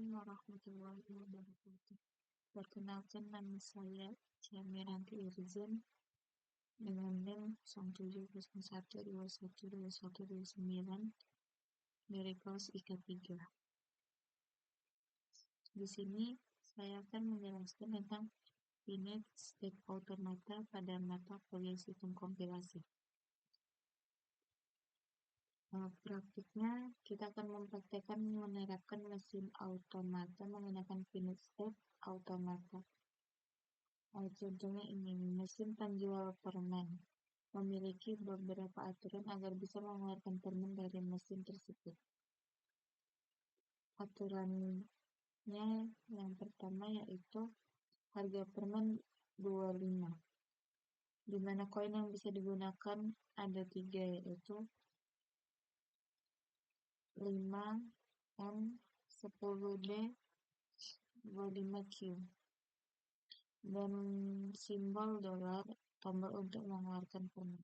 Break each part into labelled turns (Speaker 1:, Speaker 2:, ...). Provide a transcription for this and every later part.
Speaker 1: Assalamualaikum warahmatullahi wabarakatuh. Perkenalkan, nama saya Ciamiranti Irzan dengan NIM 0701212129 dari kelas IK3. Di sini saya akan menjelaskan tentang finite state automata pada mata kuliah sistem kompilasi. Praktiknya, kita akan mempraktekkan menerapkan mesin automata menggunakan finite state automata. Contohnya ini, mesin penjual permen memiliki beberapa aturan agar bisa mengeluarkan permen dari mesin tersebut. Aturannya yang pertama yaitu harga permen 25, di mana koin yang bisa digunakan ada 3, yaitu 5M, 10D, 25Q, dan simbol dolar, tombol untuk mengeluarkan permen.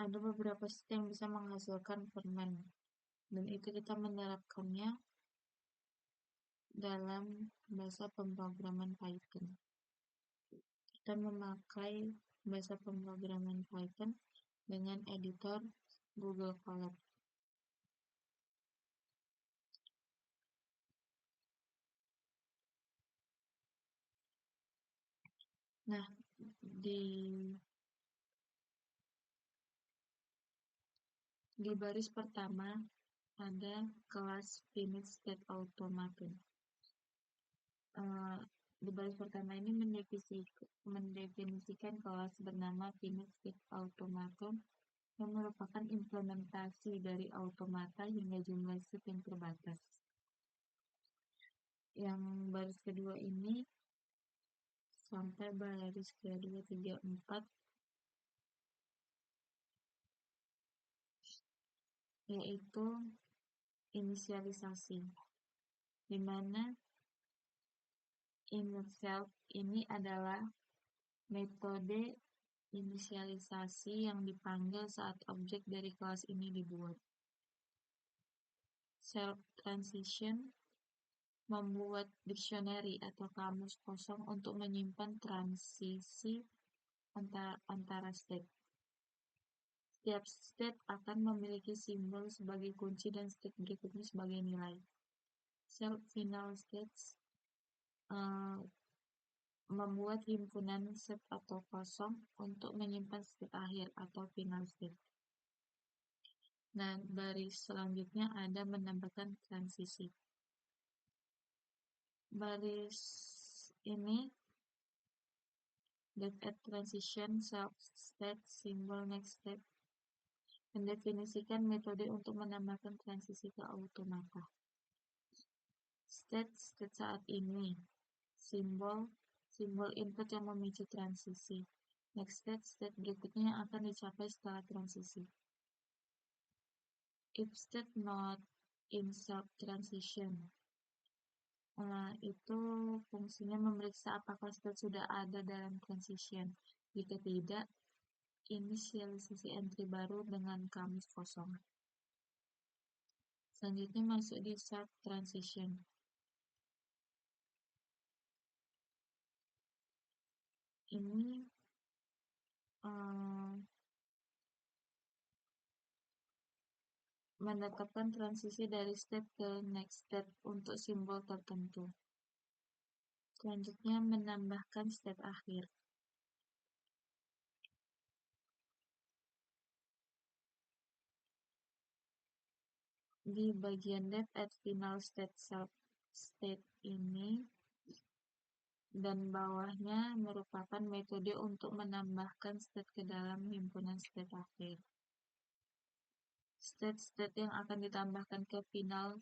Speaker 1: Ada beberapa set yang bisa menghasilkan permen, dan itu kita menerapkannya dalam bahasa pemrograman Python. Kita memakai bahasa pemrograman Python dengan editor Google Colab. Nah, di baris pertama ada kelas finite state automaton. Di baris pertama ini mendefinisikan kelas bernama finite state automaton yang merupakan implementasi dari automata hingga jumlah set yang terbatas. Yang baris kedua ini sampai baris kedua 3, 4 yaitu inisialisasi, di mana init_self ini adalah metode inisialisasi yang dipanggil saat objek dari kelas ini dibuat. Self transition membuat dictionary atau kamus kosong untuk menyimpan transisi antara state. Setiap state akan memiliki simbol sebagai kunci dan state berikutnya sebagai nilai. Self final states membuat himpunan set atau kosong untuk menyimpan state akhir atau final state. Nah, baris selanjutnya ada menambahkan transisi. Baris ini that at transition self state symbol next step mendefinisikan metode untuk menambahkan transisi ke automata. State saat ini, simbol input yang memicu transisi. Next state berikutnya yang akan dicapai setelah transisi. If state not in self transition, itu fungsinya memeriksa apakah state sudah ada dalam transition. Jika tidak, inisialisasi entry baru dengan kamus kosong. Selanjutnya masuk di self transition. Ini menetapkan transisi dari state ke next state untuk simbol tertentu. Selanjutnya menambahkan state akhir. Di bagian def at final state self state ini dan bawahnya merupakan metode untuk menambahkan state ke dalam himpunan state akhir. State yang akan ditambahkan ke final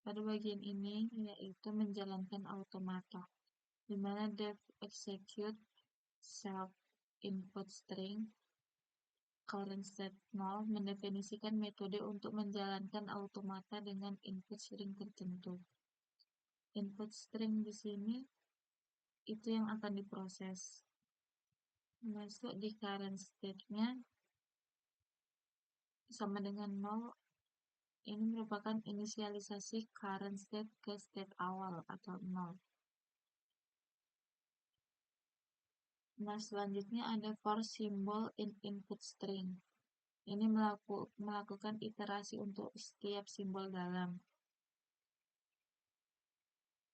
Speaker 1: pada bagian ini yaitu menjalankan automata, di mana def execute self input string current state 0 mendefinisikan metode untuk menjalankan automata dengan input string tertentu. Input string di sini itu yang akan diproses. Masuk di current state-nya sama dengan 0, ini merupakan inisialisasi current state ke state awal atau 0. Nah, selanjutnya ada for symbol in input string. Ini melakukan iterasi untuk setiap simbol dalam.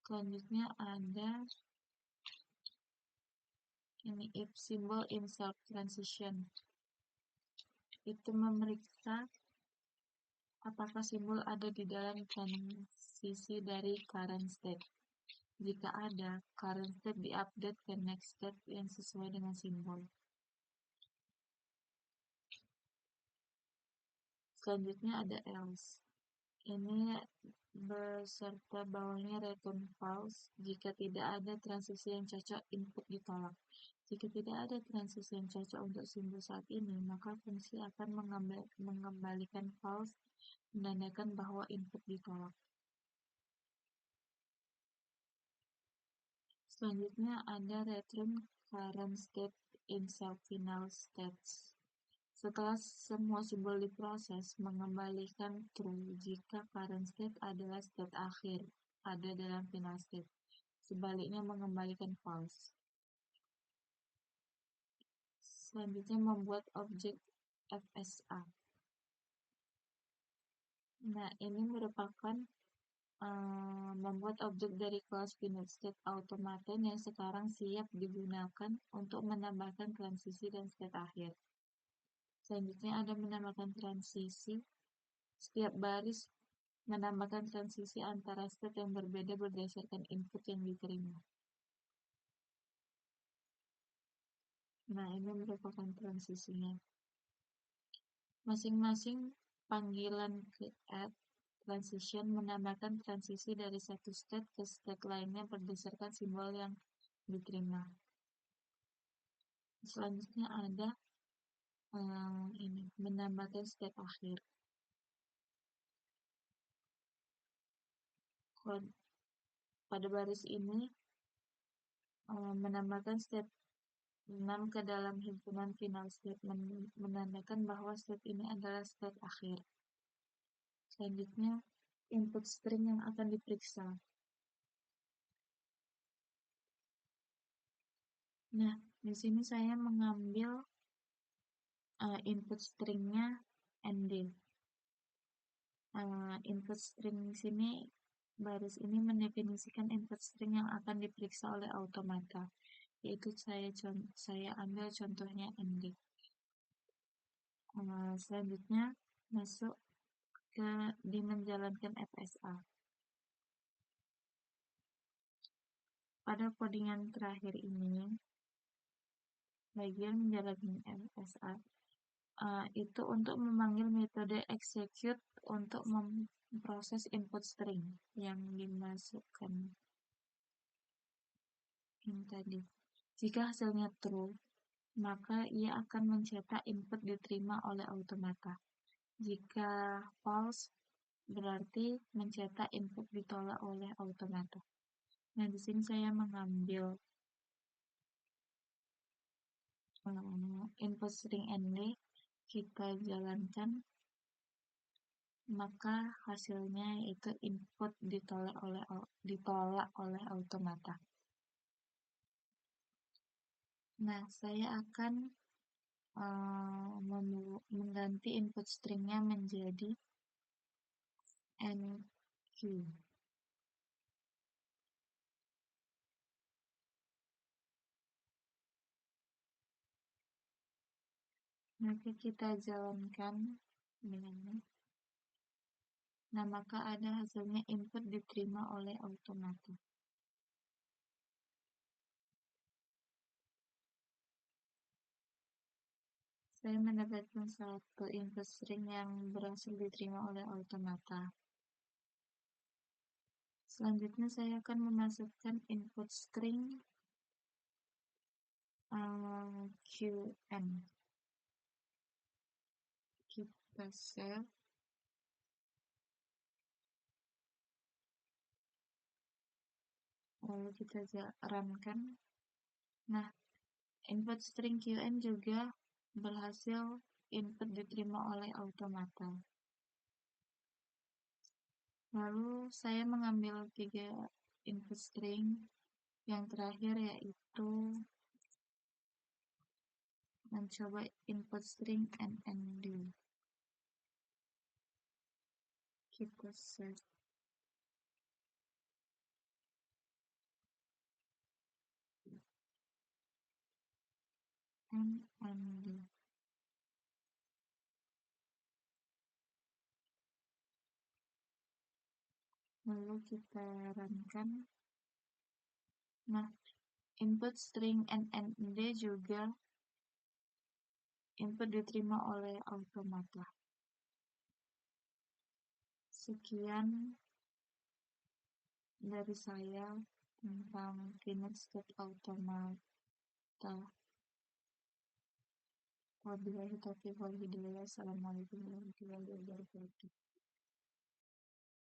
Speaker 1: Selanjutnya ada ini if symbol in self transition. Itu memeriksa apakah simbol ada di dalam transisi dari current state. Jika ada, current state diupdate ke next state yang sesuai dengan simbol. Selanjutnya ada else. Ini beserta bawahnya return false. Jika tidak ada transisi yang cocok, input ditolak. Jika tidak ada transisi yang cocok untuk simbol saat ini, maka fungsi akan mengembalikan false, menandakan bahwa input ditolak. Selanjutnya ada return current state in self-final states. Setelah semua simbol diproses, mengembalikan true jika current state adalah state akhir ada dalam final state. Sebaliknya mengembalikan false. Selanjutnya membuat objek FSA. Nah, ini merupakan membuat objek dari kelas finite state automaton yang sekarang siap digunakan untuk menambahkan transisi dan state akhir. Selanjutnya ada menambahkan transisi. Setiap baris menambahkan transisi antara state yang berbeda berdasarkan input yang diterima. Nah, ini merupakan transisinya. Masing-masing panggilan ke add transition menambahkan transisi dari satu state ke state lainnya berdasarkan simbol yang diterima. Selanjutnya ada ini menambahkan state akhir. Pada baris ini menambahkan state 6 ke dalam himpunan final state menandakan bahwa state ini adalah state akhir. Selanjutnya input string yang akan diperiksa. Nah, di sini saya mengambil input stringnya ND. Input string di sini baris ini mendefinisikan input string yang akan diperiksa oleh automata, yaitu saya ambil contohnya ND. Selanjutnya masuk di menjalankan FSA. Pada codingan terakhir ini, bagian menjalankan FSA itu untuk memanggil metode execute untuk memproses input string yang dimasukkan ini tadi. Jika hasilnya true, maka ia akan mencetak input diterima oleh automata. Jika false, berarti mencetak input ditolak oleh automata. Nah, di sini saya mengambil input string ND, kita jalankan, maka hasilnya itu input ditolak oleh automata. Nah, saya akan mengganti input stringnya menjadi NQ. Nanti kita jalankan ini. Nah, maka ada hasilnya input diterima oleh automata. Saya mendapatkan satu input string yang berhasil diterima oleh automata. Selanjutnya saya akan memasukkan input string QN. Kita save. Lalu kita runkan. Nah, input string QN juga berhasil input diterima oleh automata. Lalu saya mengambil 3 input string. Yang terakhir yaitu mencoba input string NND. Kita set NND. Lalu kita runkan. Nah, input string NND juga input diterima oleh automata. Sekian dari saya tentang finite state automata. Wabillahi taufiq wal hidayah. Assalamualaikum warahmatullahi wabarakatuh.